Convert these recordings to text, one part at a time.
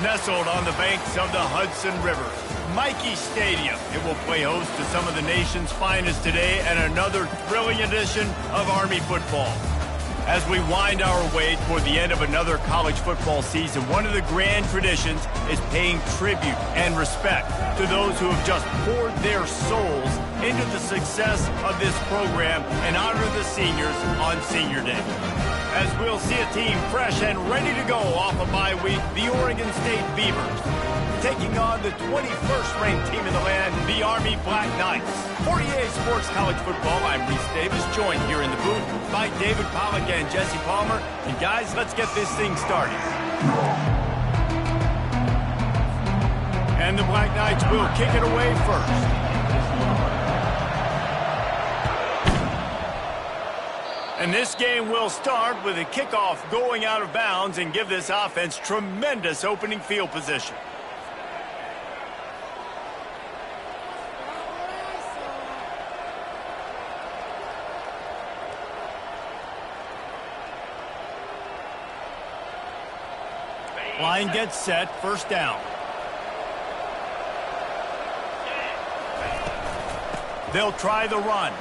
Nestled on the banks of the Hudson River, Michie Stadium. It will play host to some of the nation's finest today and another thrilling edition of Army football. As we wind our way toward the end of another college football season, one of the grand traditions is paying tribute and respect to those who have just poured their souls into the success of this program and honor the seniors on Senior Day. As we'll see a team fresh and ready to go off a bye week, the Oregon State Beavs, taking on the 21st ranked team in the land, the Army Black Knights. For EA Sports College Football, I'm Reese Davis, joined here in the booth by David Pollack and Jesse Palmer. And guys, let's get this thing started. And the Black Knights will kick it away first. And this game will start with a kickoff going out of bounds and give this offense tremendous opening field position. Line gets set, first down. They'll try the run.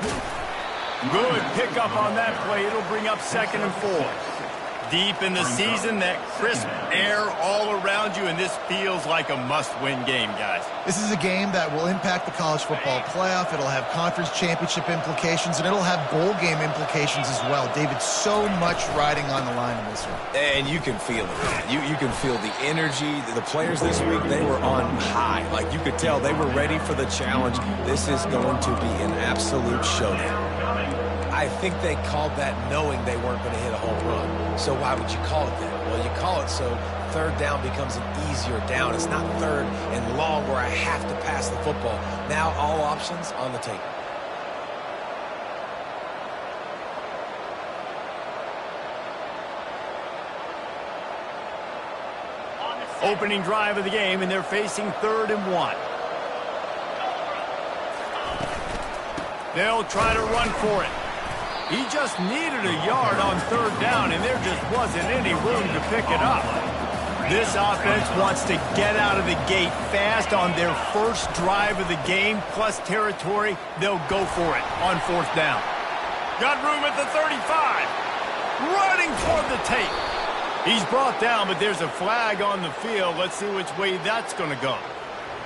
Good pickup on that play. It'll bring up 2nd and 4. Deep in the season, that crisp air all around you, and this feels like a must-win game, guys. This is a game that will impact the college football playoff. It'll have conference championship implications, and it'll have bowl game implications as well. David, so much riding on the line in this one. And you can feel it, man. You can feel the energy. The players this week, they were on high. Like, you could tell they were ready for the challenge. This is going to be an absolute showdown. I think they called that knowing they weren't going to hit a home run. So why would you call it that? Well, you call it so third down becomes an easier down. It's not third and long where I have to pass the football. Now all options on the table. Opening drive of the game, and they're facing 3rd and 1. They'll try to run for it. He just needed a yard on 3rd down, and there just wasn't any room to pick it up. This offense wants to get out of the gate fast on their first drive of the game, plus territory. They'll go for it on 4th down. Got room at the 35. Running toward the tape. He's brought down, but there's a flag on the field. Let's see which way that's going to go.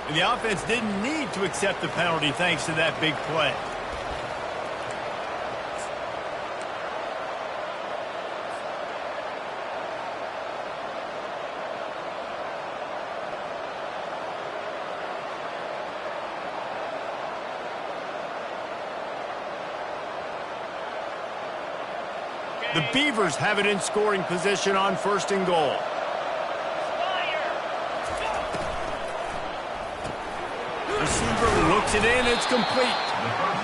And the offense didn't need to accept the penalty thanks to that big play. The Beavers have it in scoring position on 1st and goal. Receiver looks it in, it's complete.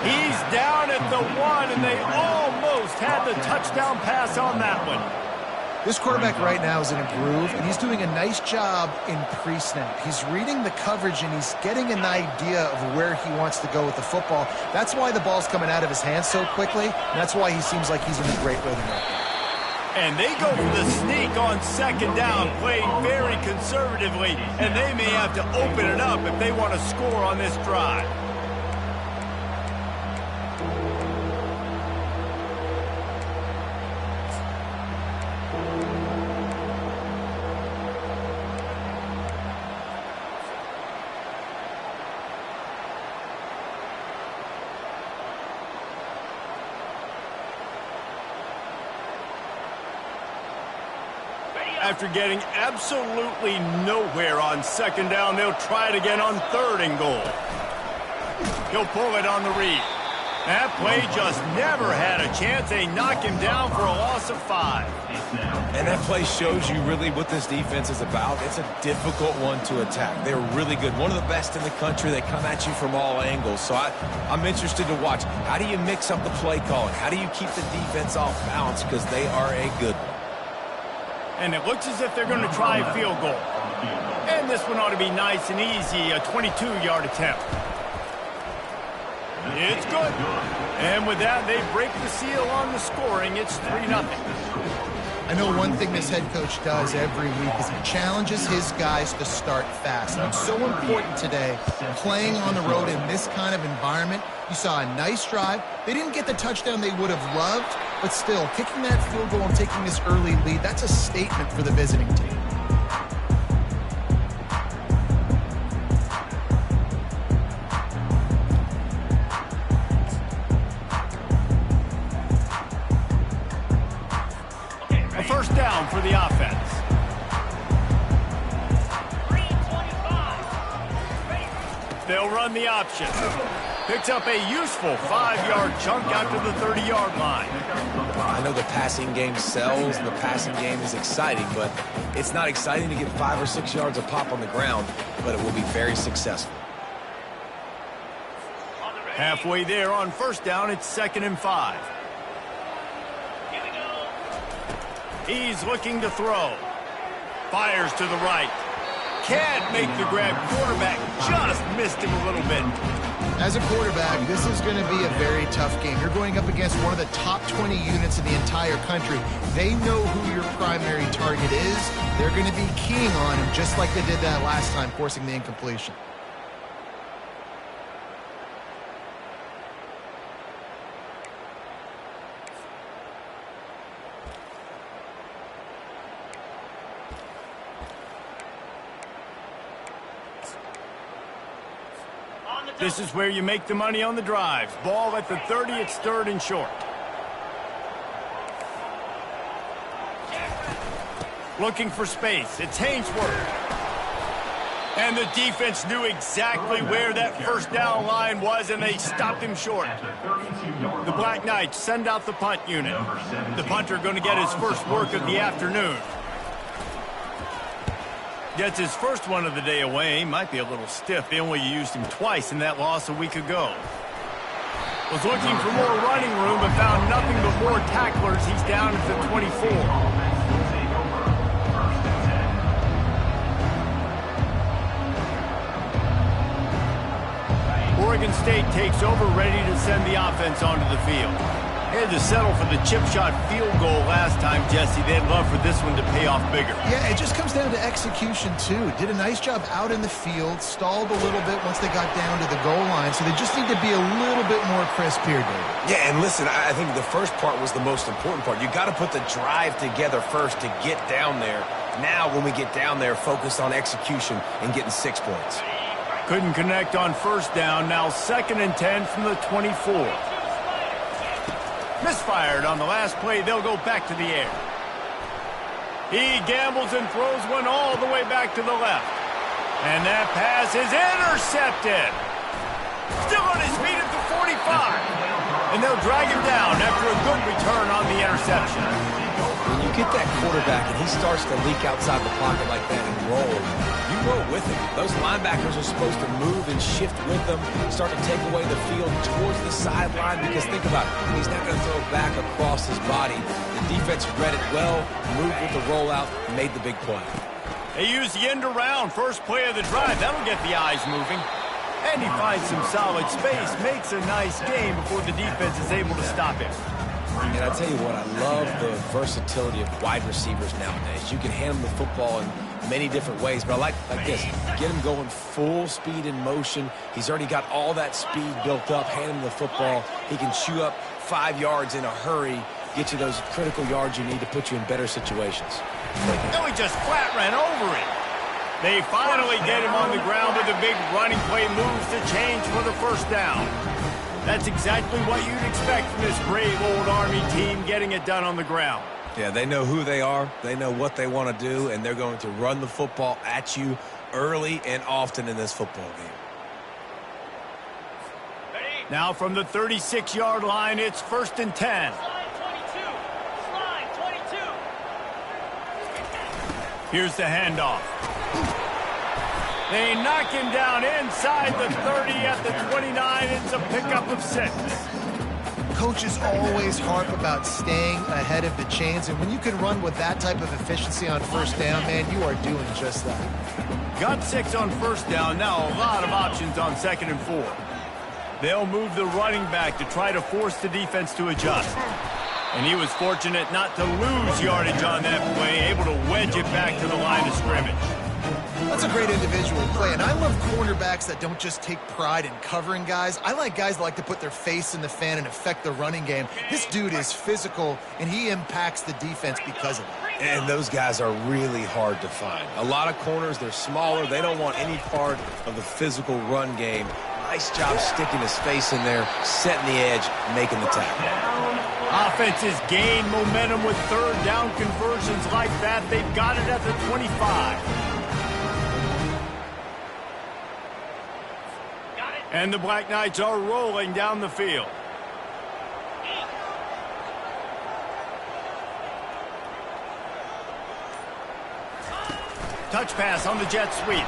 He's down at the 1, and they almost had the touchdown pass on that one. This quarterback right now is in a groove, and he's doing a nice job in pre-snap. He's reading the coverage, and he's getting an idea of where he wants to go with the football. That's why the ball's coming out of his hands so quickly, and that's why he seems like he's in a great rhythm right now. And they go for the sneak on 2nd down, playing very conservatively, and they may have to open it up if they want to score on this drive. After getting absolutely nowhere on 2nd down, they'll try it again on 3rd and goal. He'll pull it on the read. That play just never had a chance. They knock him down for a loss of 5. And that play shows you really what this defense is about. It's a difficult one to attack. They're really good. One of the best in the country. They come at you from all angles. So I'm interested to watch. How do you mix up the play calling? How do you keep the defense off balance? Because they are a good one. And it looks as if they're going to try a field goal. And this one ought to be nice and easy, a 22-yard attempt. It's good. And with that, they break the seal on the scoring. It's 3-0. I know one thing this head coach does every week is he challenges his guys to start fast. And it's so important today, playing on the road in this kind of environment. You saw a nice drive. They didn't get the touchdown they would have loved, but still, kicking that field goal and taking this early lead, that's a statement for the visiting team. First down for the offense. They'll run the option. Picks up a useful 5-yard chunk out to the 30-yard line. I know the passing game sells and the passing game is exciting, but it's not exciting to get 5 or 6 yards of pop on the ground, but it will be very successful. Halfway there on first down, it's 2nd and 5. He's looking to throw. Fires to the right. Can't make the grab. Quarterback just missed him a little bit. As a quarterback, this is going to be a very tough game. You're going up against one of the top 20 units in the entire country. They know who your primary target is. They're going to be keying on him just like they did that last time, forcing the incompletion. This is where you make the money on the drives. Ball at the 30, it's 3rd and short. Looking for space. It's Hainsworth. And the defense knew exactly where that first down line was, and they stopped him short. The Black Knights send out the punt unit. The punter going to get his first work of the afternoon. Gets his first one of the day away. Might be a little stiff. They only used him twice in that loss a week ago. Was looking for more running room, but found nothing but more tacklers. He's down at the 24. Oregon State takes over, ready to send the offense onto the field. They had to settle for the chip shot field goal last time, Jesse. They'd love for this one to pay off bigger. Yeah, it just comes down to execution, too. Did a nice job out in the field, stalled a little bit once they got down to the goal line, so they just need to be a little bit more crisp here, David. Yeah, and listen, I think the first part was the most important part. You got to put the drive together first to get down there. Now, when we get down there, focus on execution and getting 6 points. Couldn't connect on first down. Now 2nd and 10 from the 24. Misfired on the last play. They'll go back to the air. He gambles and throws one all the way back to the left. And that pass is intercepted. Still on his feet at the 45. And they'll drag him down after a good return on the interception. When you get that quarterback and he starts to leak outside the pocket like that and roll, you roll with him. Those linebackers are supposed to move and shift with them, start to take away the field towards the sideline, because think about it, he's not going to throw it back across his body. The defense read it well, moved with the rollout, made the big play. They use the end around, first play of the drive. That'll get the eyes moving. And he finds some solid space, makes a nice game before the defense is able to stop him. And I tell you what, I love the versatility of wide receivers nowadays. You can hand them the football in many different ways, but I like this. Get him going full speed in motion. He's already got all that speed built up. Hand him the football. He can chew up 5 yards in a hurry, get you those critical yards you need to put you in better situations. No, he just flat ran over it. They finally get him on the ground with a big running play, moves the change for the first down. That's exactly what you'd expect from this brave old Army team, getting it done on the ground. Yeah, they know who they are, they know what they want to do, and they're going to run the football at you early and often in this football game. Now from the 36-yard line, it's 1st and 10. Here's the handoff. They knock him down inside the 30 at the 29. It's a pickup of 6. Coaches always harp about staying ahead of the chains, and when you can run with that type of efficiency on first down, man, you are doing just that. Got 6 on first down. Now a lot of options on 2nd and 4. They'll move the running back to try to force the defense to adjust. And he was fortunate not to lose yardage on that play, able to wedge it back to the line of scrimmage. That's a great individual play, and I love cornerbacks that don't just take pride in covering guys. I like guys that like to put their face in the fan and affect the running game. This dude is physical, and he impacts the defense because of it. And those guys are really hard to find. A lot of corners, they're smaller. They don't want any part of the physical run game. Nice job sticking his face in there, setting the edge, making the tackle. Offenses gain momentum with third down conversions like that. They've got it at the 25. And the Black Knights are rolling down the field. Touch pass on the jet sweep.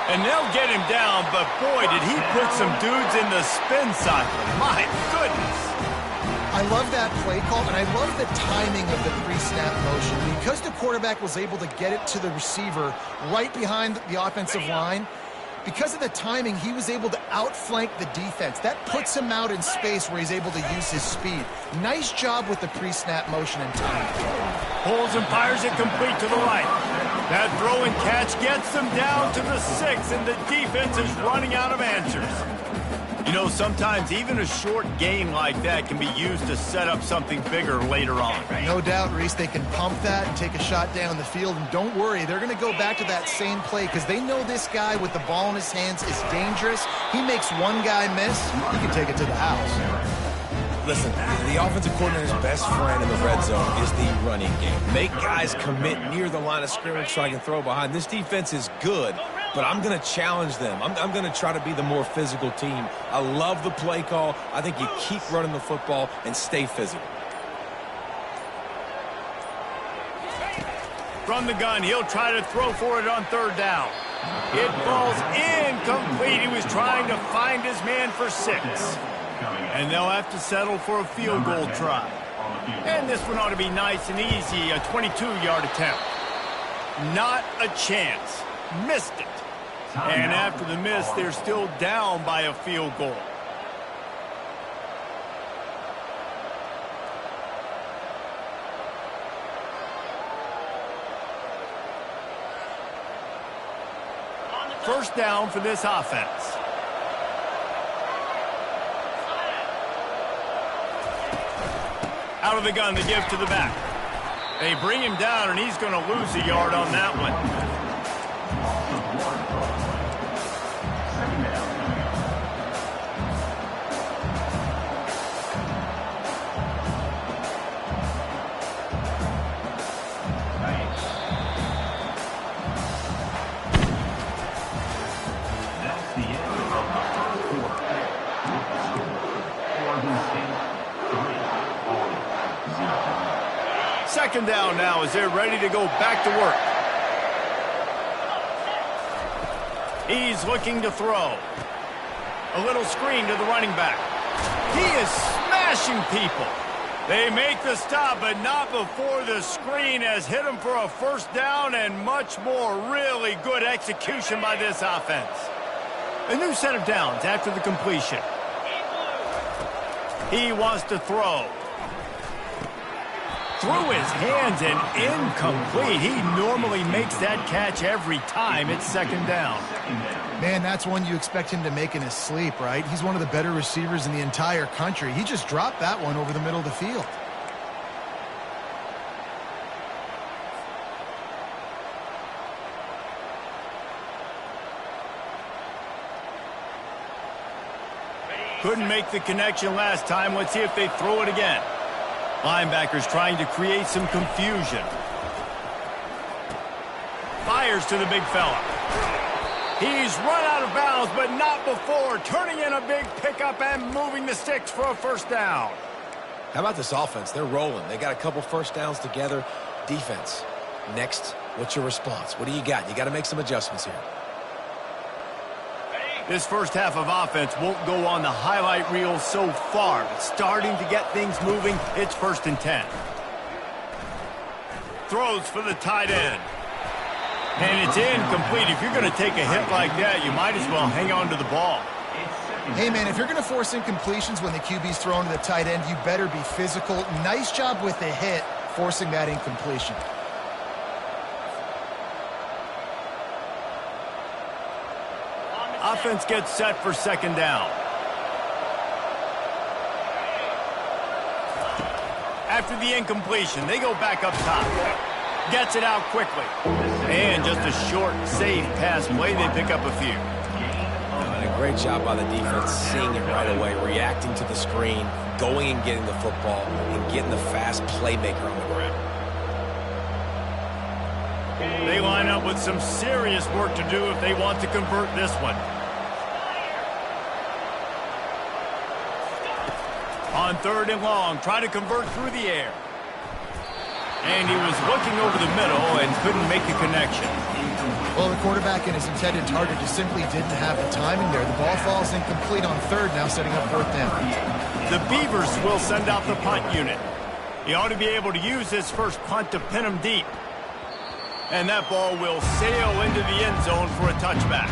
And they'll get him down, but boy, did he put some dudes in the spin cycle. My goodness. I love that play call, and I love the timing of the pre-snap motion. Because the quarterback was able to get it to the receiver right behind the offensive line, because of the timing, he was able to outflank the defense. That puts him out in space where he's able to use his speed. Nice job with the pre-snap motion and timing. Pulls and fires it complete to the right. That throw and catch gets them down to the 6, and the defense is running out of answers. You know, sometimes even a short gain like that can be used to set up something bigger later on. No doubt, Reese, they can pump that and take a shot down the field. And don't worry, they're going to go back to that same play because they know this guy with the ball in his hands is dangerous. He makes one guy miss, he can take it to the house. Listen, the offensive coordinator's best friend in the red zone is the running game. Make guys commit near the line of scrimmage so I can throw behind. This defense is good, but I'm going to challenge them. I'm going to try to be the more physical team. I love the play call. I think you keep running the football and stay physical. From the gun, he'll try to throw for it on third down. It falls incomplete. He was trying to find his man for 6. And they'll have to settle for a field goal try. And this one ought to be nice and easy, a 22-yard attempt. Not a chance. Missed it. And after the miss, they're still down by a field goal. First down for this offense. Out of the gun, the give to the back. They bring him down, and he's going to lose a yard on that one. Second down now as they're ready to go back to work. He's looking to throw. A little screen to the running back. He is smashing people. They make the stop, but not before the screen has hit him for a first down and much more. Really good execution by this offense. A new set of downs after the completion. He wants to throw. Through his hands and incomplete. He normally makes that catch every time. It's second down. Man, that's one you expect him to make in his sleep, right? He's one of the better receivers in the entire country. He just dropped that one over the middle of the field. Couldn't make the connection last time. Let's see if they throw it again. Linebackers trying to create some confusion. Fires to the big fella. He's run out of bounds, but not before. Turning in a big pickup and moving the sticks for a first down. How about this offense? They're rolling. They got a couple first downs together. Defense. Next, what's your response? What do you got? You got to make some adjustments here. This first half of offense won't go on the highlight reel so far, but starting to get things moving. It's 1st and 10. Throws for the tight end. And it's incomplete. If you're going to take a hit like that, you might as well hang on to the ball. Hey, man, if you're going to force incompletions when the QB's thrown to the tight end, you better be physical. Nice job with the hit, forcing that incompletion. Offense gets set for second down. After the incompletion, they go back up top. Gets it out quickly. And just a short, safe pass play. They pick up a few. And a great job by the defense, seeing it right away, reacting to the screen, going and getting the football, and getting the fast playmaker on the ground. They line up with some serious work to do if they want to convert this one. On third and long, trying to convert through the air. And he was looking over the middle and couldn't make the connection. Well, the quarterback and his intended target just simply didn't have the timing there. The ball falls incomplete on third, now setting up fourth down. The Beavs will send out the punt unit. He ought to be able to use his first punt to pin him deep. And that ball will sail into the end zone for a touchback.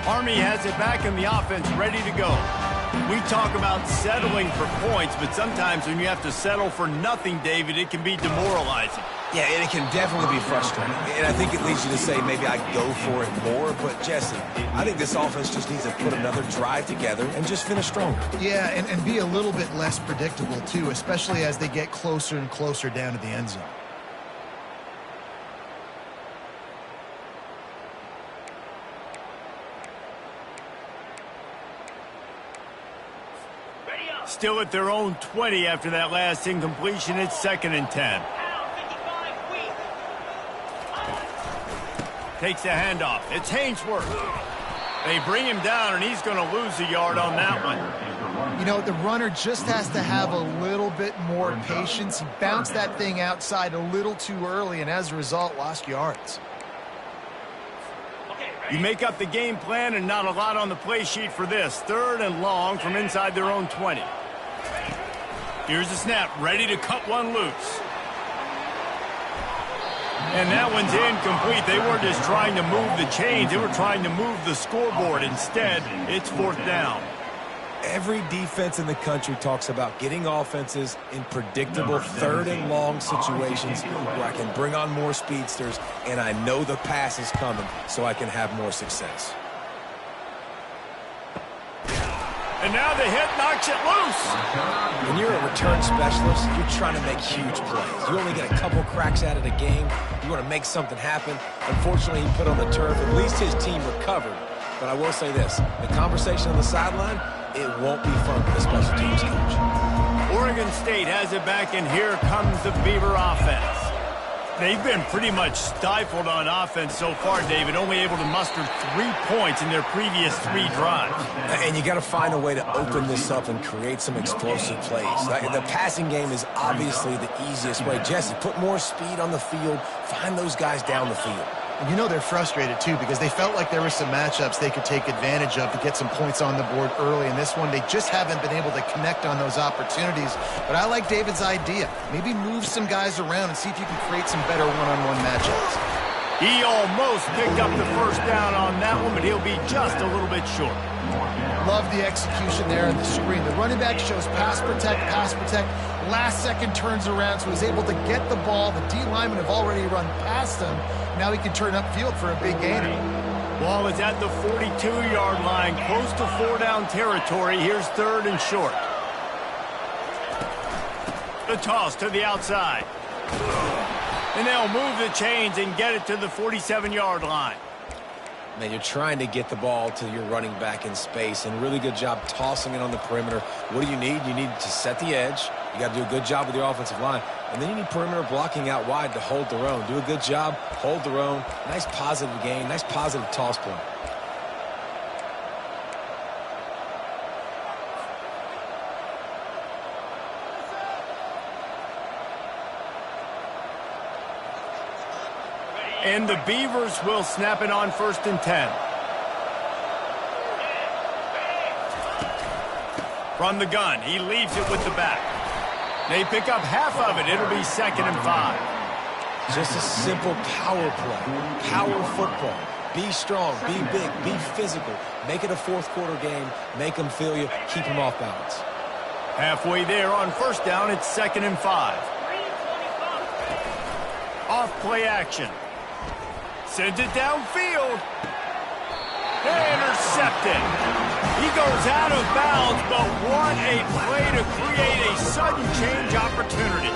Army has it back in the offense, ready to go. We talk about settling for points, but sometimes when you have to settle for nothing, David, it can be demoralizing. Yeah, and it can definitely be frustrating. And I think it leads you to say maybe I go for it more. But, Jesse, I think this offense just needs to put another drive together and just finish stronger. Yeah, and be a little bit less predictable, too, especially as they get closer and closer down to the end zone. Still at their own 20 after that last incompletion. It's 2nd and 10. Takes the handoff. It's Hainsworth. They bring him down, and he's going to lose a yard on that one. You know, the runner just has to have a little bit more patience. He bounced that thing outside a little too early, and as a result, lost yards. You make up the game plan and not a lot on the play sheet for this. 3rd and long from inside their own 20. Here's the snap, ready to cut one loose. And that one's incomplete. They weren't just trying to move the chains. They were trying to move the scoreboard. Instead, it's 4th down. Every defense in the country talks about getting offenses in predictable 3rd and long situations where I can bring on more speedsters and I know the pass is coming so I can have more success. And now the hit knocks it loose. When you're a return specialist, you're trying to make huge plays. You only get a couple cracks at it a game. You want to make something happen. Unfortunately, he put on the turf. At least his team recovered. But I will say this, the conversation on the sideline, it won't be fun for the special teams coach. Oregon State has it back, and here comes the Beaver offense. They've been pretty much stifled on offense so far, David, only able to muster 3 points in their previous 3 drives. And you got to find a way to open this up and create some explosive plays. The passing game is obviously the easiest way. Jesse, put more speed on the field, find those guys down the field. And you know they're frustrated, too, because they felt like there were some matchups they could take advantage of to get some points on the board early. In this one, they just haven't been able to connect on those opportunities. But I like David's idea. Maybe move some guys around and see if you can create some better one-on-one matchups. He almost picked up the first down on that one, but he'll be just a little bit short. Love the execution there on the screen. The running back shows pass protect, pass protect. Last second turns around, so he's able to get the ball. The D linemen have already run past him. Now he can turn upfield for a big gainer. Ball is at the 42-yard line, close to 4-down territory. Here's 3rd and short. The toss to the outside. And they'll move the chains and get it to the 47-yard line. Man, you're trying to get the ball to your running back in space, and really good job tossing it on the perimeter. What do you need? You need to set the edge. You got to do a good job with your offensive line. And then you need perimeter blocking out wide to hold their own. Do a good job, hold their own. Nice positive gain, nice positive toss play. And the Beavers will snap it on 1st and 10. From the gun, he leaves it with the back. They pick up half of it. It'll be 2nd and 5. Just a simple power play. Power football. Be strong, be big, be physical. Make it a fourth-quarter game. Make them feel you. Keep them off balance. Halfway there on 1st down, it's 2nd and 5. Off play action. Sends it downfield. Intercepted. He goes out of bounds, but what a play to create a sudden change opportunity.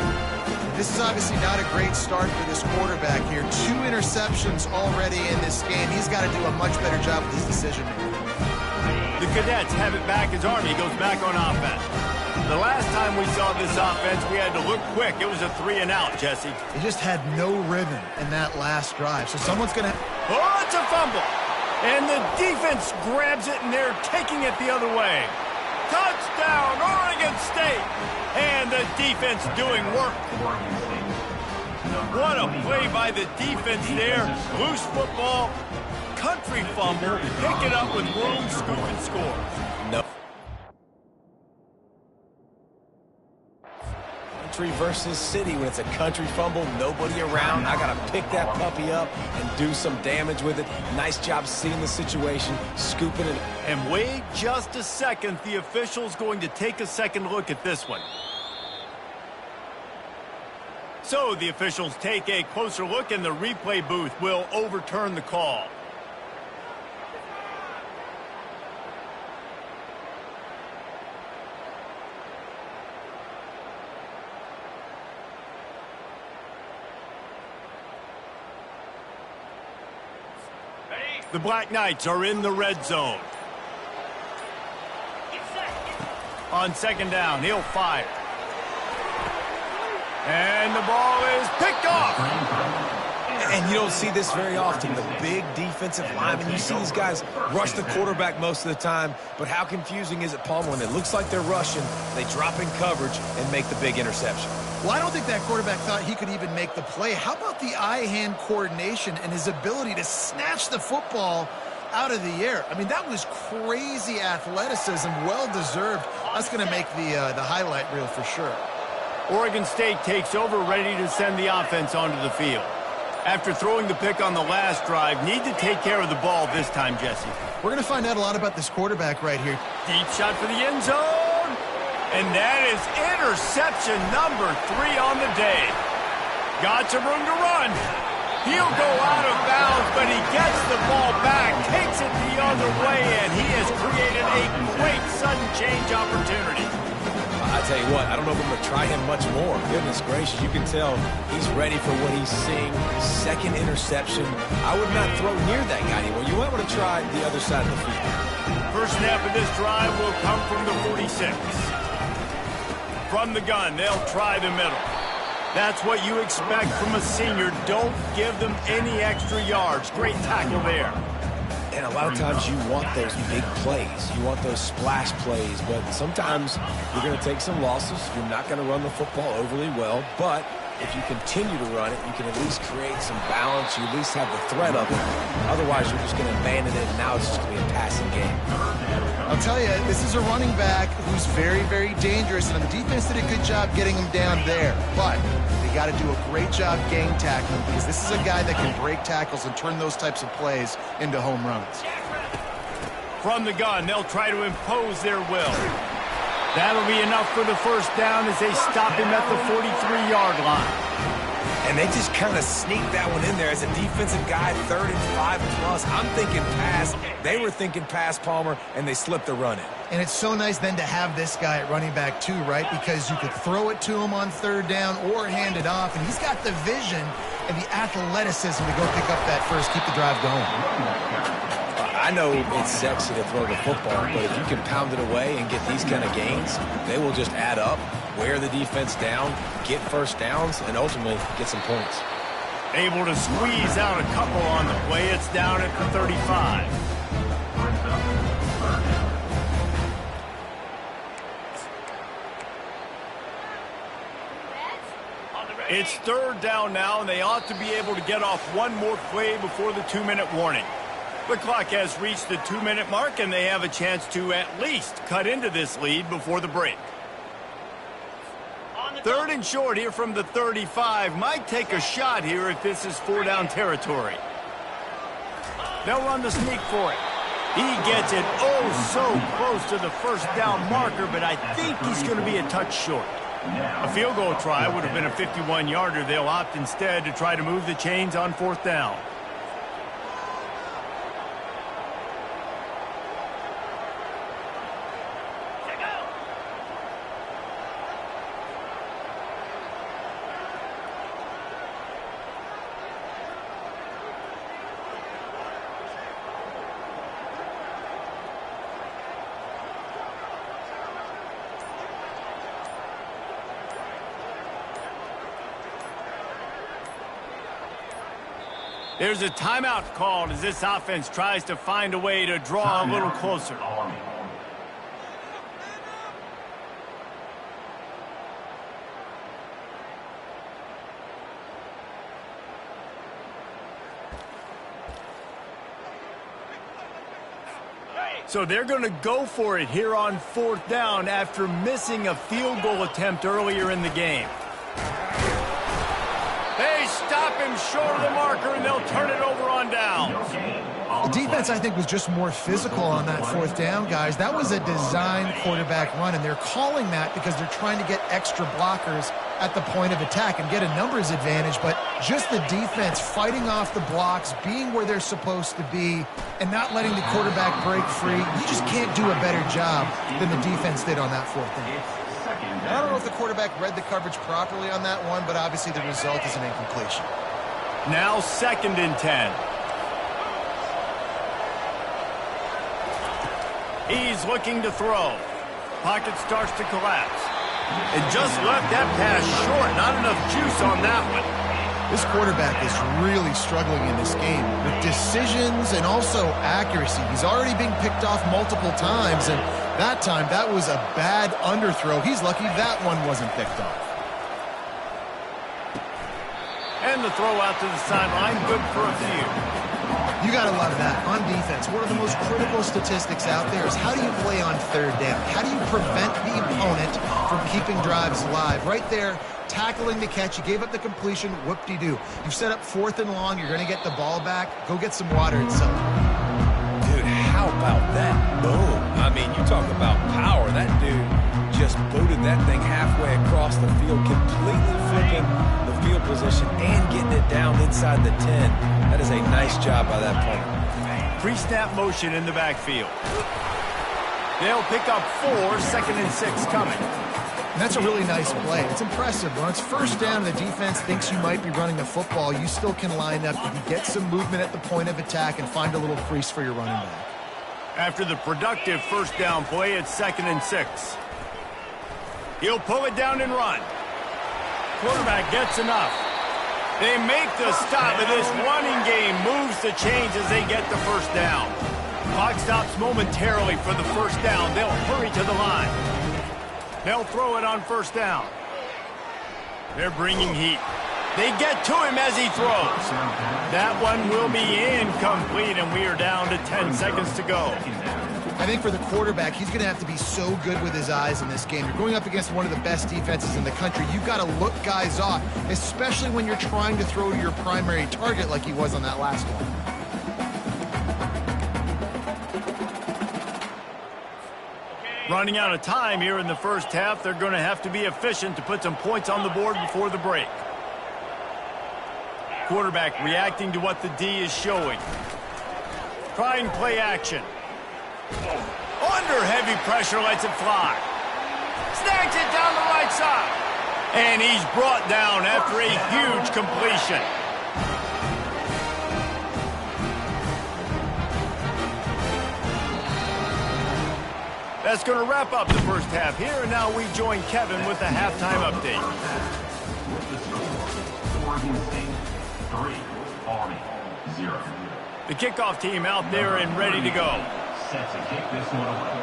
This is obviously not a great start for this quarterback here. 2 interceptions already in this game. He's got to do a much better job with his decision-making. The Cadets have it back as Army goes back on offense. The last time we saw this offense, we had to look quick. It was a 3-and-out, Jesse. They just had no rhythm in that last drive. So someone's going to... Oh, it's a fumble. And the defense grabs it, and they're taking it the other way. Touchdown, Oregon State. And the defense doing work. What a play by the defense there. Loose football, country fumble, pick it up with room, scoop, and score. No. Country versus city. When it's a country fumble, nobody around. I got to pick that puppy up and do some damage with it. Nice job seeing the situation, scooping it. And wait just a second. The official's going to take a second look at this one. So the officials take a closer look, and the replay booth will overturn the call. The Black Knights are in the red zone. On 2nd down, he'll fire. And the ball is picked off. And you don't see this very often. The big defensive linemen, you see these guys rush the quarterback most of the time, but how confusing is it, Palmer, when it looks like they're rushing, they drop in coverage and make the big interception? Well, I don't think that quarterback thought he could even make the play. How about the eye-hand coordination and his ability to snatch the football out of the air? I mean, that was crazy athleticism, well-deserved. That's going to make the highlight reel for sure. Oregon State takes over, ready to send the offense onto the field. After throwing the pick on the last drive, need to take care of the ball this time, Jesse. We're going to find out a lot about this quarterback right here. Deep shot for the end zone. And that is interception number 3 on the day. Got some room to run. He'll go out of bounds, but he gets the ball back, takes it the other way, and he has created a great sudden change opportunity. I tell you what, I don't know if I'm going to try him much more. Goodness gracious, you can tell he's ready for what he's seeing. 2nd interception. I would not throw near that guy anymore. You might want to try the other side of the field. First snap of this drive will come from the 46. From the gun, they'll try the middle. That's what you expect from a senior. Don't give them any extra yards. Great tackle there. And a lot of times you want those big plays. You want those splash plays. But sometimes you're going to take some losses. You're not going to run the football overly well. But if you continue to run it, you can at least create some balance. You at least have the threat of it. Otherwise, you're just going to abandon it, and now it's just going to be a passing game. I'll tell you, this is a running back who's very, very dangerous, and the defense did a good job getting him down there. But they got to do a great job gang tackling, because this is a guy that can break tackles and turn those types of plays into home runs. From the gun, they'll try to impose their will. That'll be enough for the first down as they stop him at the 43-yard line. And they just kind of sneaked that one in there as a defensive guy, 3rd and 5 plus. I'm thinking pass. They were thinking pass, Palmer, and they slipped the run in. And it's so nice then to have this guy at running back too, right? Because you could throw it to him on 3rd down or hand it off, and he's got the vision and the athleticism to go pick up that first, keep the drive going. I know it's sexy to throw the football, but if you can pound it away and get these kind of gains, they will just add up, wear the defense down, get first downs, and ultimately get some points. Able to squeeze out a couple on the play. It's down at the 35. On the It's third down now, and they ought to be able to get off one more play before the 2-minute warning. The clock has reached the 2-minute mark, and they have a chance to at least cut into this lead before the break. Third and short here from the 35. Might take a shot here if this is 4-down territory. They'll run the sneak for it. He gets it oh so close to the first down marker, but I think he's going to be a touch short. A field goal try would have been a 51-yarder. They'll opt instead to try to move the chains on 4th down. There's a timeout called as this offense tries to find a way to draw a little closer. So they're going to go for it here on 4th down after missing a field goal attempt earlier in the game. They stop him short of the marker, and they'll turn it over on downs. The defense, I think, was just more physical on that 4th down, guys. That was a designed quarterback run, and they're calling that because they're trying to get extra blockers at the point of attack and get a numbers advantage, but just the defense fighting off the blocks, being where they're supposed to be, and not letting the quarterback break free. You just can't do a better job than the defense did on that 4th down. I don't know if the quarterback read the coverage properly on that one, but obviously the result is an incompletion. Now 2nd and 10. He's looking to throw. Pocket starts to collapse. And just left that pass short. Not enough juice on that one. This quarterback is really struggling in this game with decisions and also accuracy. He's already being picked off multiple times, and that time, that was a bad underthrow. He's lucky that one wasn't picked off. And the throw out to the sideline, good for a few. You got to love that. On defense, one of the most critical statistics out there is how do you play on 3rd down? How do you prevent the opponent from keeping drives alive? Right there, tackling the catch. You gave up the completion, whoop-de-doo. You've set up 4th and long. You're going to get the ball back. Go get some water and something. Dude, how about that? Boom. I mean, you talk about power. That dude just booted that thing halfway across the field, completely flipping the field position and getting it down inside the 10. That is a nice job by that player. Pre-snap motion in the backfield. They'll pick up 4, 2nd and 6 coming. And that's a really nice play. It's impressive. When it's 1st down and the defense thinks you might be running the football, you still can line up. You can get some movement at the point of attack and find a little crease for your running back. After the productive 1st down play, it's 2nd and 6. He'll pull it down and run. Quarterback gets enough. They make the stop, and this running game moves the chains as they get the 1st down. Clock stops momentarily for the 1st down. They'll hurry to the line. They'll throw it on 1st down. They're bringing heat. They get to him as he throws. That one will be incomplete, and we are down to 10 seconds to go. I think for the quarterback, he's going to have to be so good with his eyes in this game. You're going up against one of the best defenses in the country. You've got to look guys off, especially when you're trying to throw to your primary target like he was on that last one. Running out of time here in the 1st half, they're going to have to be efficient to put some points on the board before the break. Quarterback reacting to what the D is showing. Trying play action. Under heavy pressure, lets it fly. Snags it down the right side. And he's brought down after a huge completion. That's going to wrap up the 1st half here, and now we join Kevin with the halftime update. Oregon State 3, Army 0. The kickoff team out there and ready to go. Set to kick this one away.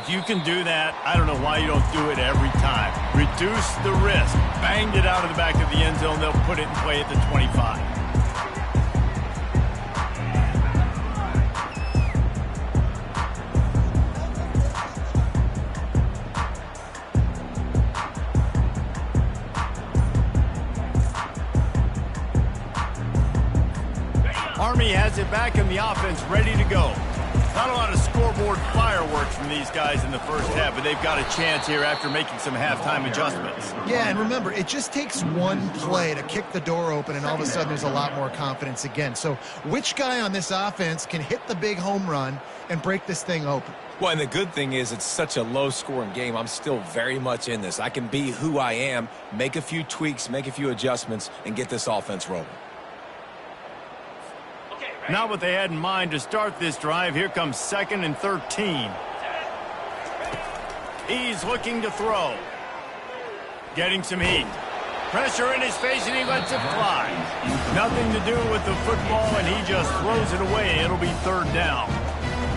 If you can do that, I don't know why you don't do it every time. Reduce the risk. Banged it out of the back of the end zone. They'll put it in play at the 25. Army has it back in the offense, ready to go. Not a lot of scoreboard fireworks from these guys in the first half, but they've got a chance here after making some halftime adjustments. Yeah, and remember, it just takes one play to kick the door open, and all of a sudden there's a lot more confidence again. So which guy on this offense can hit the big home run and break this thing open? Well, and the good thing is it's such a low-scoring game. I'm still very much in this. I can be who I am, make a few tweaks, make a few adjustments, and get this offense rolling. Not what they had in mind to start this drive. Here comes 2nd and 13. He's looking to throw. Getting some heat. Pressure in his face, and he lets it fly. Nothing to do with the football, and he just throws it away. It'll be 3rd down.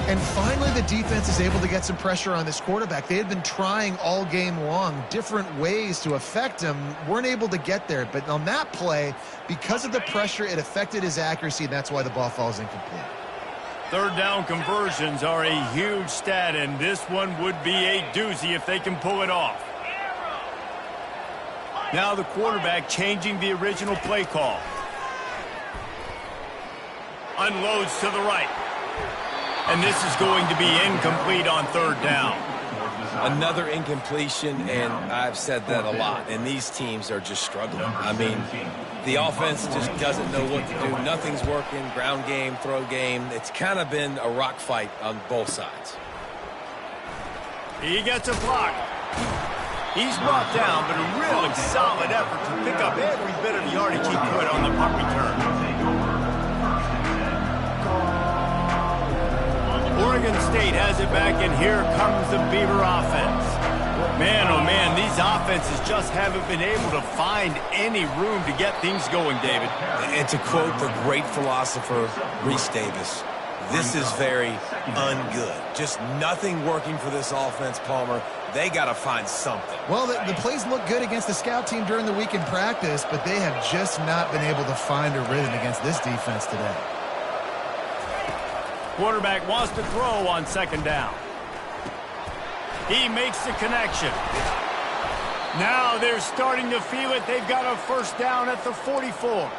And finally, the defense is able to get some pressure on this quarterback. They had been trying all game long different ways to affect him, weren't able to get there. But on that play, because of the pressure, it affected his accuracy, and that's why the ball falls incomplete. 3rd down conversions are a huge stat, and this one would be a doozy if they can pull it off. Now the quarterback changing the original play call. Unloads to the right. And this is going to be incomplete on 3rd down. Another incompletion, and I've said that a lot, and these teams are just struggling. I mean, the offense just doesn't know what to do. Nothing's working, ground game, throw game. It's kind of been a rock fight on both sides. He gets a block. He's brought down, but a really solid effort to pick up every bit of yardage he could on the punt return. Oregon State has it back, and here comes the Beaver offense. Man, oh man, these offenses just haven't been able to find any room to get things going, David. And to quote the great philosopher, Reese Davis, this is very ungood. Just nothing working for this offense, Palmer. They got to find something. Well, the plays look good against the scout team during the week in practice, but they have just not been able to find a rhythm against this defense today. Quarterback wants to throw on 2nd down. He makes the connection. Now they're starting to feel it. They've got a 1st down at the 44.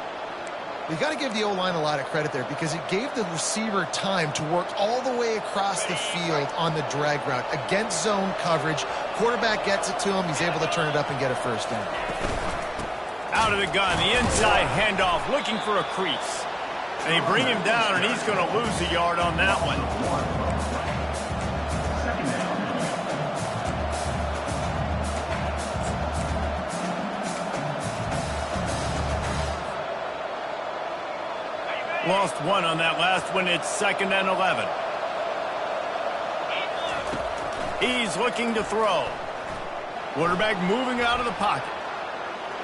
We got to give the O-line a lot of credit there because it gave the receiver time to work all the way across the field on the drag route against zone coverage. Quarterback gets it to him. He's able to turn it up and get a 1st down. Out of the gun, the inside handoff, looking for a crease. And they bring him down, and he's going to lose a yard on that one. Lost 1 on that last one. It's 2nd and 11. He's looking to throw. Quarterback moving out of the pocket.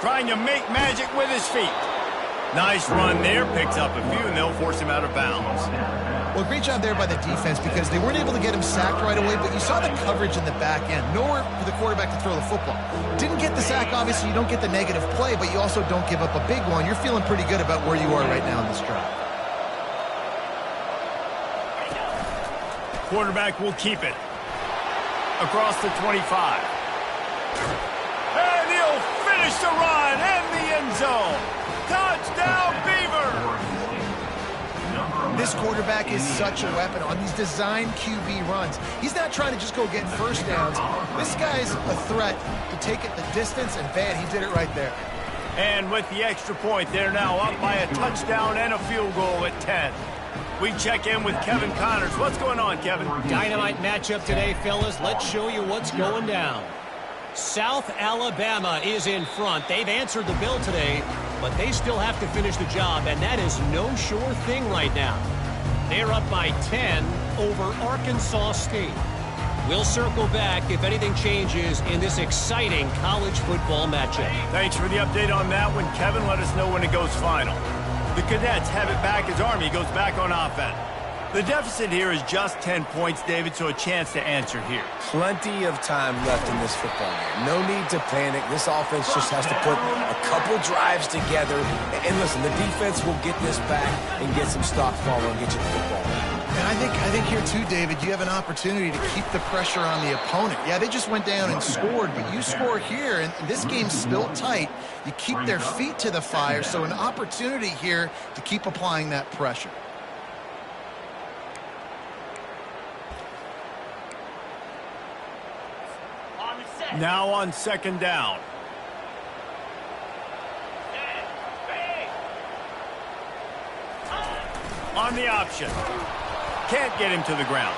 Trying to make magic with his feet. Nice run there, picks up a few, and they'll force him out of bounds. Well, great job there by the defense because they weren't able to get him sacked right away, but you saw the coverage in the back end. Nowhere for the quarterback to throw the football. Didn't get the sack, obviously. You don't get the negative play, but you also don't give up a big one. You're feeling pretty good about where you are right now in this drive. Quarterback will keep it. Across the 25. And he'll finish the run in the end zone. Touchdown, Beaver! This quarterback is such a weapon on these design QB runs. He's not trying to just go get 1st downs. This guy's a threat to take it the distance, and man, he did it right there. And with the extra point, they're now up by a touchdown and a field goal at 10. We check in with Kevin Connors. What's going on, Kevin? Dynamite matchup today, fellas. Let's show you what's going down. South Alabama is in front. They've answered the bell today, but they still have to finish the job, and that is no sure thing right now. They're up by 10 over Arkansas State. We'll circle back if anything changes in this exciting college football matchup. Thanks for the update on that one, Kevin. Let us know when it goes final. The Cadets have it back as Army goes back on offense. The deficit here is just 10 points, David, so a chance to answer here. Plenty of time left in this football game. No need to panic. This offense just has to put a couple drives together. And listen, the defense will get this back and get some stops following and get you the football. And I think here too, David, you have an opportunity to keep the pressure on the opponent. Yeah, they just went down and scored, but you score here, and this game's still tight. You keep their feet to the fire, so an opportunity here to keep applying that pressure. Now on second down. On the option. Can't get him to the ground.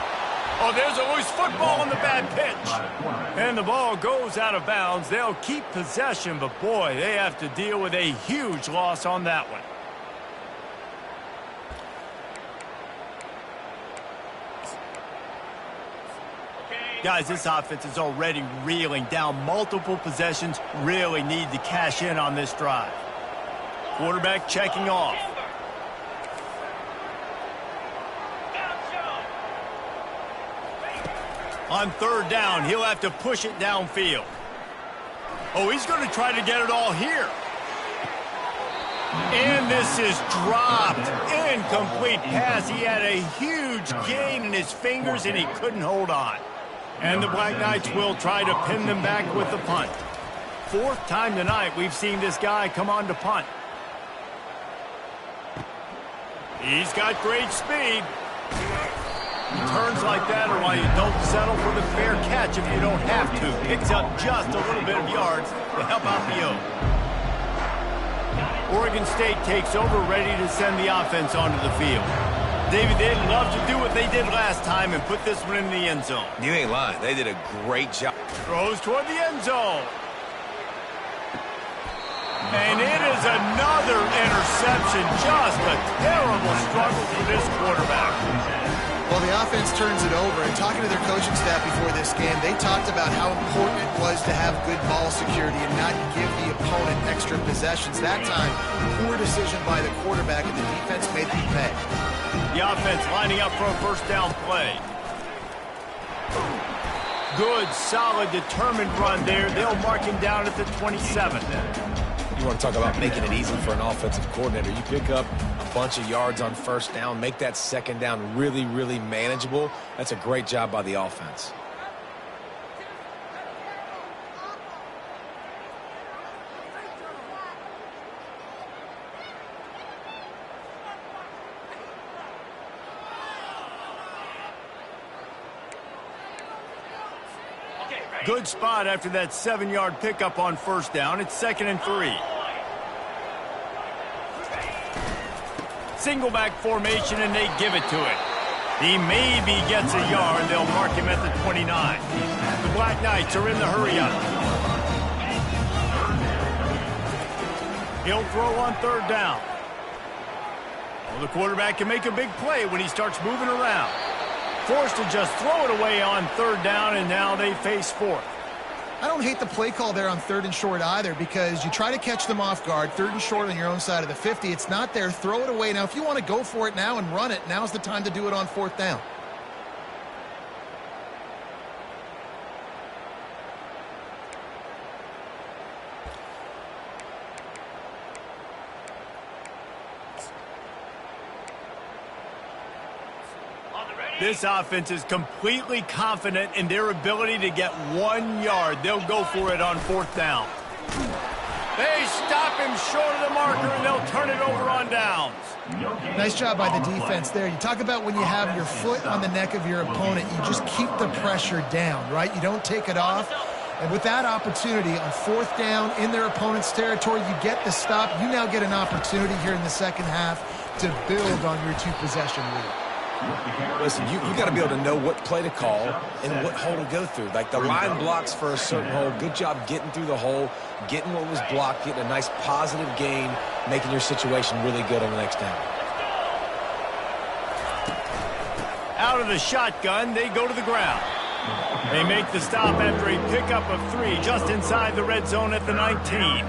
Oh, there's a loose football on the bad pitch. And the ball goes out of bounds. They'll keep possession, but boy, they have to deal with a huge loss on that one. Guys, this offense is already reeling down multiple possessions. Really need to cash in on this drive. Quarterback checking off. On third down, he'll have to push it downfield. Oh, he's going to try to get it all here. And this is dropped. Incomplete pass. He had a huge gain in his fingers, and he couldn't hold on. And the Black Knights will try to pin them back with the punt. Fourth time tonight we've seen this guy come on to punt. He's got great speed. Turns like that are why you don't settle for the fair catch if you don't have to. Picks up just a little bit of yards to help out the O. Oregon State takes over, ready to send the offense onto the field. David, they'd love to do what they did last time and put this one in the end zone. You ain't lying. They did a great job. Throws toward the end zone. And it is another interception. Just a terrible struggle for this quarterback. Well, the offense turns it over, and talking to their coaching staff before this game, they talked about how important it was to have good ball security and not give the opponent extra possessions. That time, poor decision by the quarterback, and the defense made them pay. The offense lining up for a first down play. Good, solid, determined run there. They'll mark him down at the 27. You want to talk about making it easy for an offensive coordinator. You pick up a bunch of yards on first down, make that second down really, really manageable. That's a great job by the offense. Good spot after that 7-yard pickup on first down. It's 2nd and 3. Single back formation, and they give it to it. He maybe gets a yard. They'll mark him at the 29. The Black Knights are in the hurry up. He'll throw on third down. Well, the quarterback can make a big play when he starts moving around. Forced to just throw it away on third down, and now they face fourth. I don't hate the play call there on 3rd and short either, because you try to catch them off guard, 3rd and short on your own side of the 50. It's not there. Throw it away. Now, if you want to go for it now and run it, now's the time to do it on 4th down. This offense is completely confident in their ability to get 1 yard. They'll go for it on 4th down. They stop him short of the marker, and they'll turn it over on downs. Nice job by the defense there. You talk about when you have your foot on the neck of your opponent, you just keep the pressure down, right? You don't take it off. And with that opportunity on 4th down in their opponent's territory, you get the stop. You now get an opportunity here in the second half to build on your 2-possession lead. Listen, you got to be able to know what play to call and what hole to go through. Like the line blocks for a certain hole. Good job getting through the hole, getting what was blocked, getting a nice positive gain, making your situation really good on the next down. Out of the shotgun, they go to the ground. They make the stop after a pickup of 3 just inside the red zone at the 19.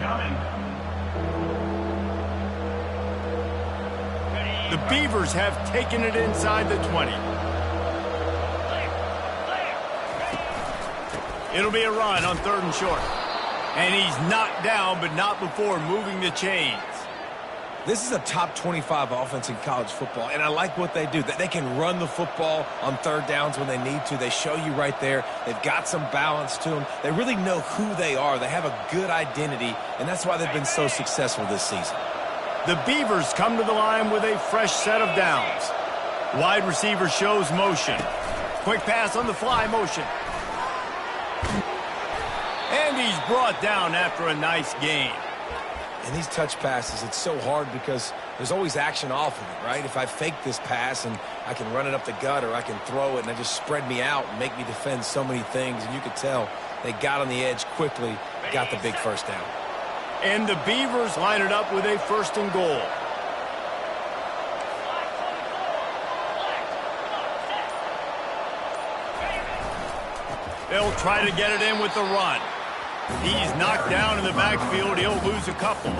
The Beavers have taken it inside the 20. It'll be a run on 3rd and short. And he's knocked down, but not before moving the chains. This is a top 25 offense in college football, and I like what they do. They can run the football on 3rd downs when they need to. They show you right there. They've got some balance to them. They really know who they are. They have a good identity, and that's why they've been so successful this season. The Beavers come to the line with a fresh set of downs. Wide receiver shows motion. Quick pass on the fly motion. And he's brought down after a nice gain. And these touch passes, it's so hard because there's always action off of it, right? If I fake this pass and I can run it up the gut or I can throw it and they just spread me out and make me defend so many things, and you could tell they got on the edge quickly, got the big first down. And the Beavers line it up with a 1st and goal. They'll try to get it in with the run. He's knocked down in the backfield. He'll lose a couple.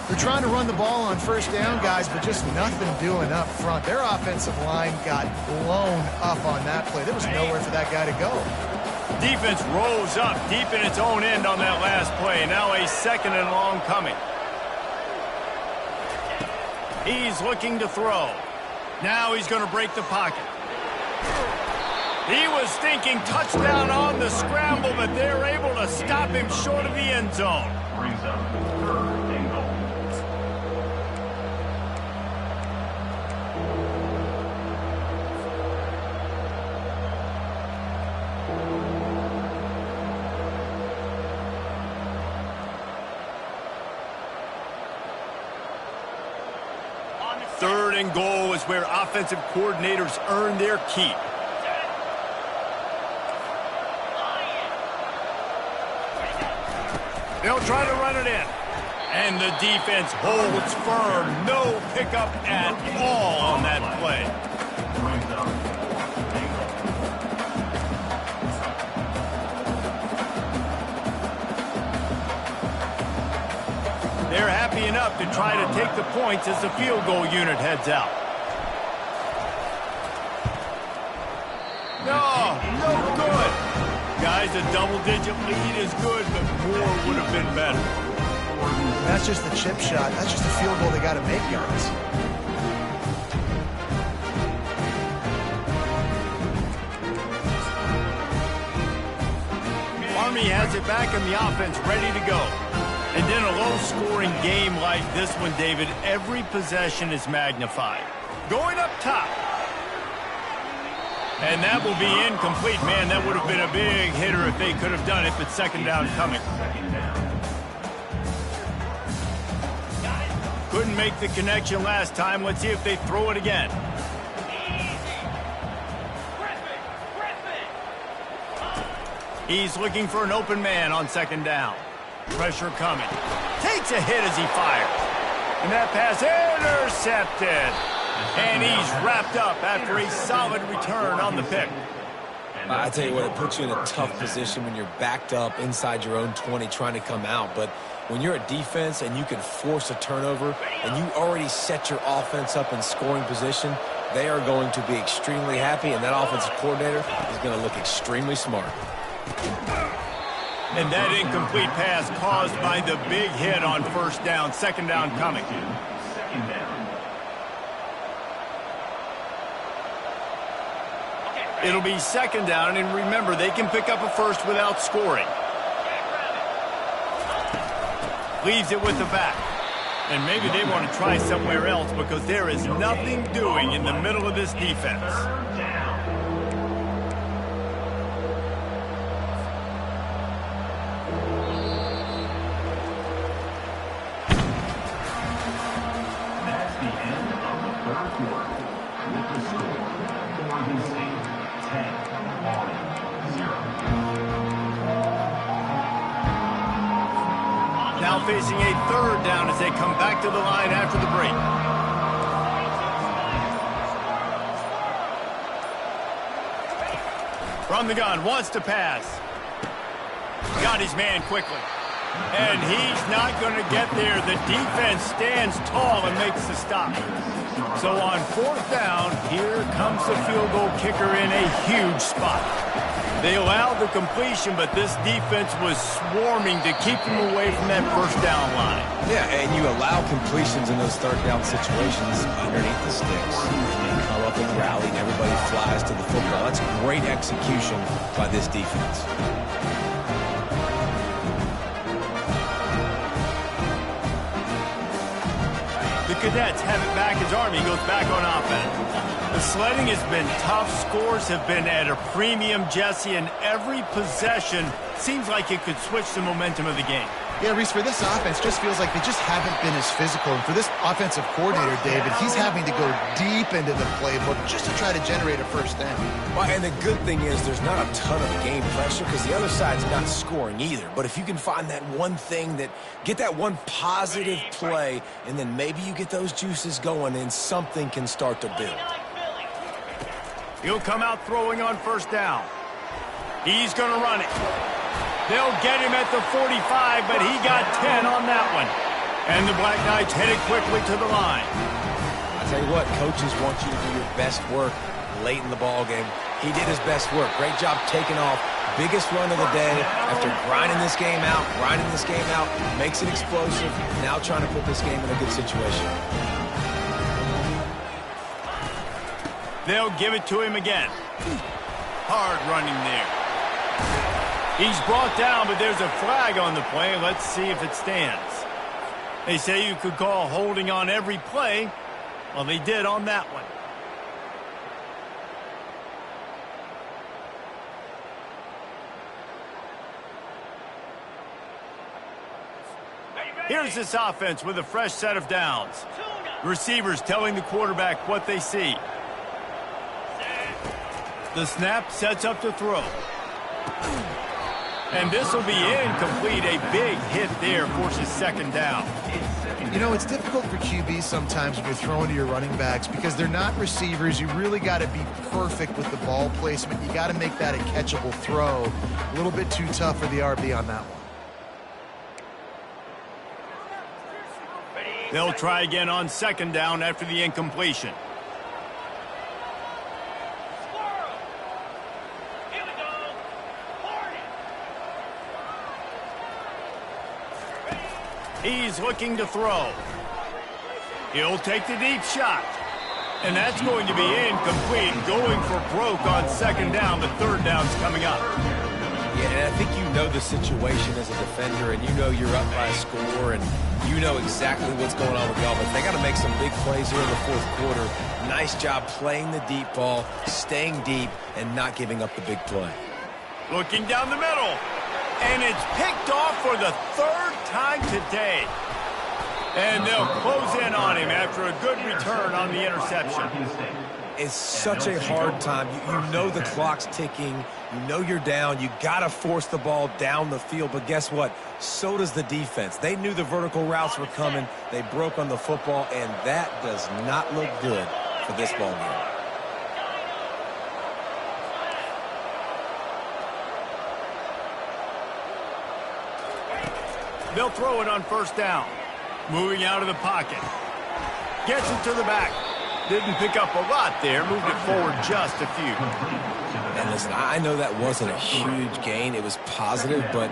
They're trying to run the ball on 1st down, guys, but just nothing doing up front. Their offensive line got blown up on that play. There was nowhere for that guy to go. Defense rolls up deep in its own end on that last play. Now a 2nd and long coming. He's looking to throw. Now he's going to break the pocket. He was thinking touchdown on the scramble, but they're able to stop him short of the end zone. Brings up 3rd and goal. Third and goal is where offensive coordinators earn their keep. They'll try to run it in. And the defense holds firm. No pickup at all on that play. They're happy enough to try to take the points as the field goal unit heads out. No good. Guys, a double-digit lead is good, but more would have been better. That's just the chip shot. That's just a field goal they got to make, guys. Army has it back and the offense ready to go. And in a low-scoring game like this one, David, every possession is magnified. Going up top. And that will be incomplete. Man, that would have been a big hitter if they could have done it, but 2nd down coming. Couldn't make the connection last time. Let's see if they throw it again. He's looking for an open man on 2nd down. Pressure coming. Takes a hit as he fires. And that pass intercepted. And he's wrapped up after a solid return on the pick. I tell you what, it puts you in a tough position when you're backed up inside your own 20 trying to come out. But when you're a defense and you can force a turnover and you already set your offense up in scoring position, they are going to be extremely happy, and that offensive coordinator is going to look extremely smart. And that incomplete pass caused by the big hit on 1st down. 2nd down coming. 2nd down. It'll be 2nd down, and remember, they can pick up a first without scoring. Leaves it with the back. And maybe they want to try somewhere else because there is nothing doing in the middle of this defense. 3rd down. That's the end of the 3rd quarter. With the score, Oregon State 10, Army 0. Now facing a 3rd down as they come back to the line after the break. From the gun, wants to pass. Got his man quickly. And he's not going to get there. The defense stands tall and makes the stop. So on 4th down, here comes the field goal kicker in a huge spot. They allowed the completion, but this defense was swarming to keep them away from that 1st down line. Yeah, and you allow completions in those 3rd down situations underneath the sticks. And they come up and rally, and everybody flies to the football. That's great execution by this defense. The Cadets have it back as Army goes back on offense. The sledding has been tough. Scores have been at a premium, Jesse, and every possession seems like it could switch the momentum of the game. Yeah, Reese, for this offense, just feels like they just haven't been as physical. And for this offensive coordinator, David, he's having to go deep into the playbook just to try to generate a 1st down. Well, and the good thing is there's not a ton of game pressure because the other side's not scoring either. But if you can find that one thing get that one positive play, and then maybe you get those juices going and something can start to build. He'll come out throwing on 1st down. He's going to run it. They'll get him at the 45, but he got 10 on that one. And the Black Knights headed quickly to the line. I tell you what, coaches want you to do your best work late in the ball game. He did his best work. Great job taking off. Biggest run of the day after grinding this game out, makes it explosive. Now trying to put this game in a good situation. They'll give it to him again. Hard running there. He's brought down, but there's a flag on the play. Let's see if it stands. They say you could call holding on every play. Well, they did on that one. Here's this offense with a fresh set of downs. Receivers telling the quarterback what they see. The snap sets up to throw. And this will be incomplete. A big hit there forces 2nd down. You know, it's difficult for QBs sometimes when you're throwing to your running backs because they're not receivers. You really got to be perfect with the ball placement. You got to make that a catchable throw. A little bit too tough for the RB on that one. They'll try again on 2nd down after the incompletion. He's looking to throw. He'll take the deep shot. And that's going to be incomplete. Going for broke on 2nd down, but 3rd down's coming up. Yeah, and I think you know the situation as a defender, and you know you're up by a score, and you know exactly what's going on with the offense. They got to make some big plays here in the 4th quarter. Nice job playing the deep ball, staying deep, and not giving up the big play. Looking down the middle. And it's picked off for the 3rd time today. And they'll close in on him after a good return on the interception. It's such a hard time. You know the clock's ticking. You know you're down. You got to force the ball down the field. But guess what? So does the defense. They knew the vertical routes were coming. They broke on the football, and that does not look good for this ball game. They'll throw it on 1st down. Moving out of the pocket. Gets it to the back. Didn't pick up a lot there. Moved it forward just a few. And listen, I know that wasn't a huge gain. It was positive, but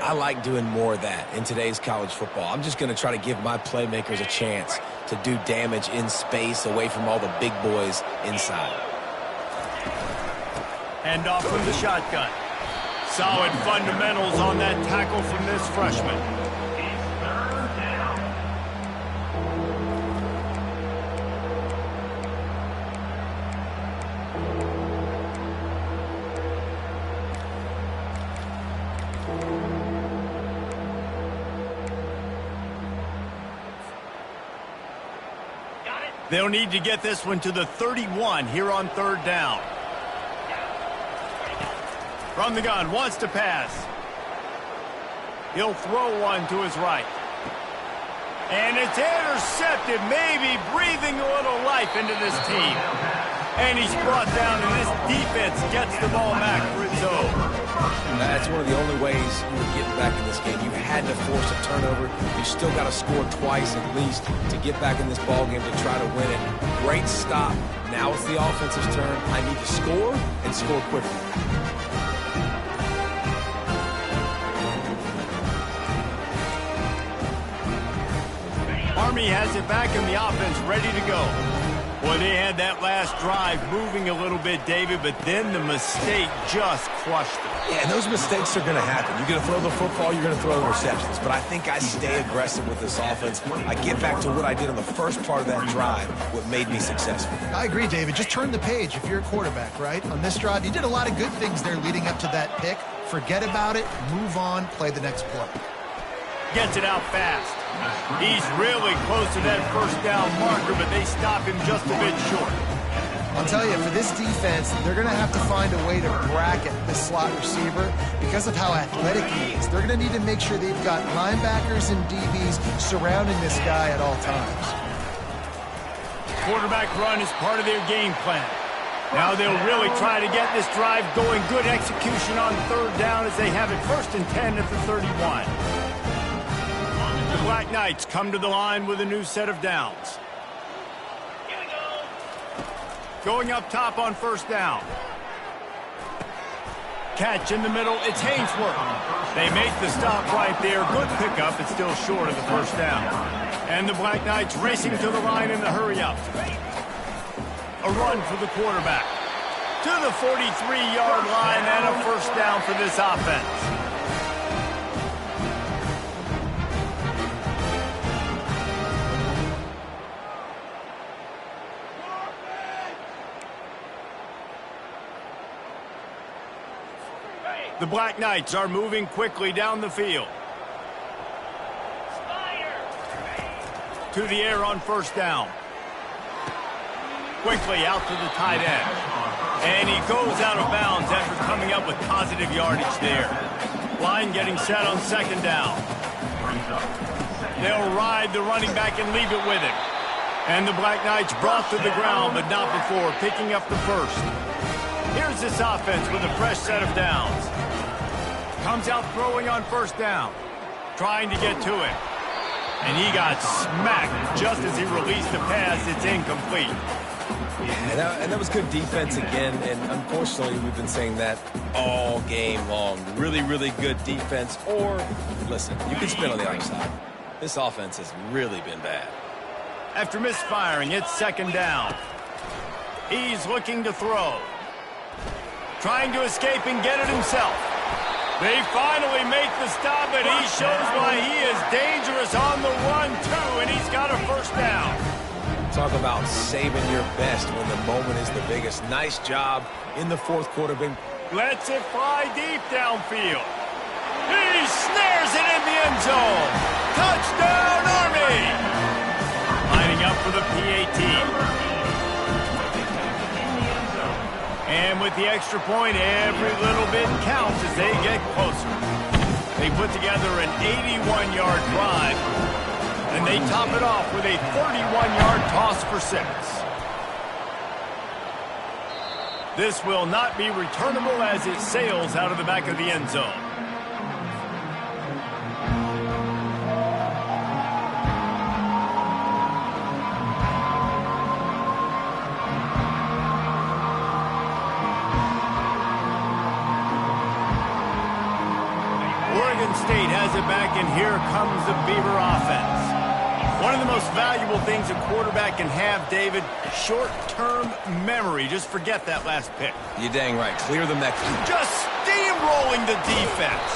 I like doing more of that in today's college football. I'm just going to try to give my playmakers a chance to do damage in space away from all the big boys inside. Hand off from the shotgun. Solid fundamentals on that tackle from this freshman. They'll need to get this one to the 31 here on 3rd down. From the gun, wants to pass. He'll throw one to his right. And it's intercepted, maybe breathing a little life into this team. And he's brought down, and this defense gets the ball back for its own. That's one of the only ways you were getting back in this game. You had to force a turnover. You still got to score twice at least to get back in this ball game to try to win it. Great stop. Now it's the offense's turn. I need to score and score quickly. Army has it back in the offense, ready to go. Boy, they had that last drive moving a little bit, David, but then the mistake just crushed them. Yeah, and those mistakes are going to happen. You're going to throw the football, you're going to throw the interceptions. But I think I stay aggressive with this offense. I get back to what I did on the first part of that drive, what made me successful. I agree, David. Just turn the page if you're a quarterback, right? On this drive, you did a lot of good things there leading up to that pick. Forget about it, move on, play the next play. Gets it out fast. He's really close to that first down marker, but they stop him just a bit short. I'll tell you, for this defense, they're going to have to find a way to bracket this slot receiver because of how athletic he is. They're going to need to make sure they've got linebackers and DBs surrounding this guy at all times. Quarterback run is part of their game plan. Now they'll really try to get this drive going. Good execution on third down as they have it 1st and 10 at the 31. The Black Knights come to the line with a new set of downs. Going up top on 1st down. Catch in the middle. It's Hainsworth. They make the stop right there. Good pickup. It's still short of the 1st down. And the Black Knights racing to the line in the hurry-up. A run for the quarterback. To the 43-yard line and a 1st down for this offense. The Black Knights are moving quickly down the field. To the air on 1st down. Quickly out to the tight end. And he goes out of bounds after coming up with positive yardage there. Line getting set on 2nd down. They'll ride the running back and leave it with him. And the Black Knights brought to the ground, but not before picking up the 1st. Here's this offense with a fresh set of downs. Comes out throwing on 1st down. Trying to get to it. And he got smacked just as he released the pass. It's incomplete. And that was good defense again. And unfortunately, we've been saying that all game long. Really, really good defense. Or, listen, you can spin on the other side. This offense has really been bad. After misfiring, it's 2nd down. He's looking to throw. Trying to escape and get it himself. They finally make the stop, and he shows why he is dangerous on the run, too, and he's got a 1st down. Talk about saving your best when the moment is the biggest. Nice job in the 4th quarter. Lets it fly deep downfield. He snares it in the end zone. Touchdown, Army! Lining up for the PAT. And with the extra point, every little bit counts as they get closer. They put together an 81-yard drive, and they top it off with a 31-yard toss for 6. This will not be returnable as it sails out of the back of the end zone. State has it back, and here comes the Beaver offense. One of the most valuable things a quarterback can have, David, short-term memory. Just forget that last pick. You're dang right. Clear the next one. Just steamrolling the defense.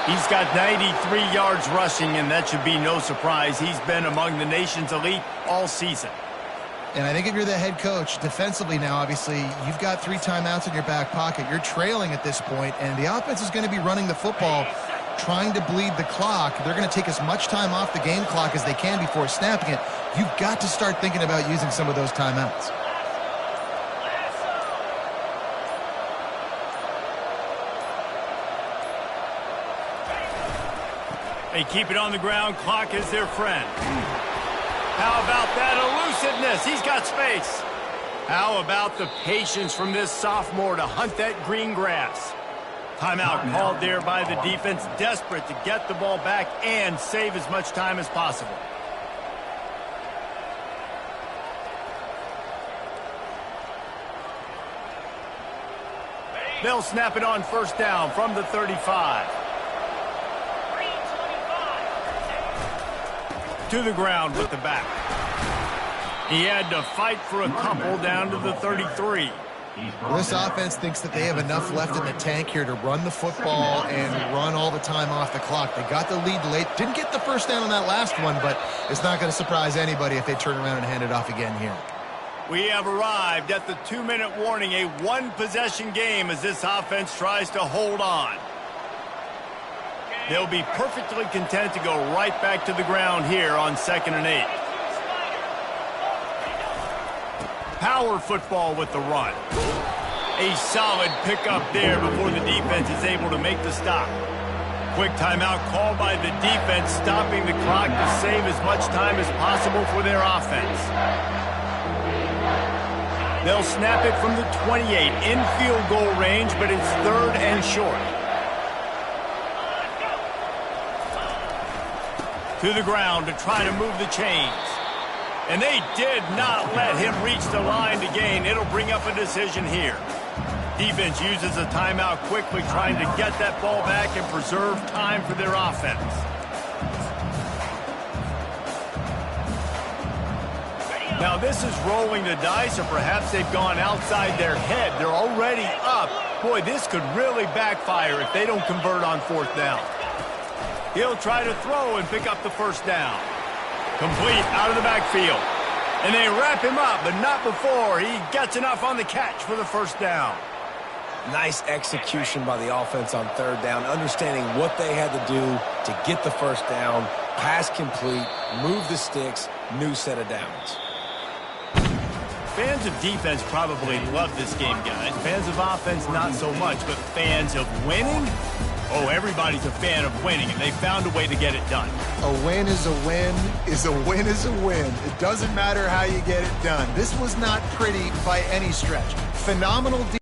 He's got 93 yards rushing, and that should be no surprise. He's been among the nation's elite all season. And I think if you're the head coach, defensively now, obviously, you've got 3 timeouts in your back pocket. You're trailing at this point, and the offense is going to be running the football, trying to bleed the clock. They're going to take as much time off the game clock as they can before snapping it. You've got to start thinking about using some of those timeouts. They keep it on the ground. Clock is their friend. How about that elusiveness? He's got space. How about the patience from this sophomore to hunt that green grass? Timeout called there by the defense, desperate to get the ball back and save as much time as possible. They'll snap it on first down from the 35. To the ground with the back. He had to fight for a couple down to the 33. Well, this offense thinks that they have enough left in the tank here to run the football and run all the time off the clock. They got the lead late. Didn't get the first down on that last one, but it's not going to surprise anybody if they turn around and hand it off again here. We have arrived at the 2-minute warning, a one-possession game as this offense tries to hold on. They'll be perfectly content to go right back to the ground here on 2nd and 8. Power football with the run. A solid pickup there before the defense is able to make the stop. Quick timeout called by the defense, stopping the clock to save as much time as possible for their offense. They'll snap it from the 28 in field goal range, but it's 3rd and short. To the ground to try to move the chains. And they did not let him reach the line to gain. It'll bring up a decision here. Defense uses a timeout quickly, trying to get that ball back and preserve time for their offense. Now this is rolling the dice, or perhaps they've gone outside their head. They're already up. Boy, this could really backfire if they don't convert on 4th down. He'll try to throw and pick up the first down. Complete out of the backfield. And they wrap him up, but not before he gets enough on the catch for the first down. Nice execution by the offense on 3rd down, understanding what they had to do to get the first down, pass complete, move the sticks, new set of downs. Fans of defense probably love this game, guys. Fans of offense, not so much, but fans of winning? Oh, everybody's a fan of winning, and they found a way to get it done. A win is a win is a win is a win. It doesn't matter how you get it done. This was not pretty by any stretch. Phenomenal defense.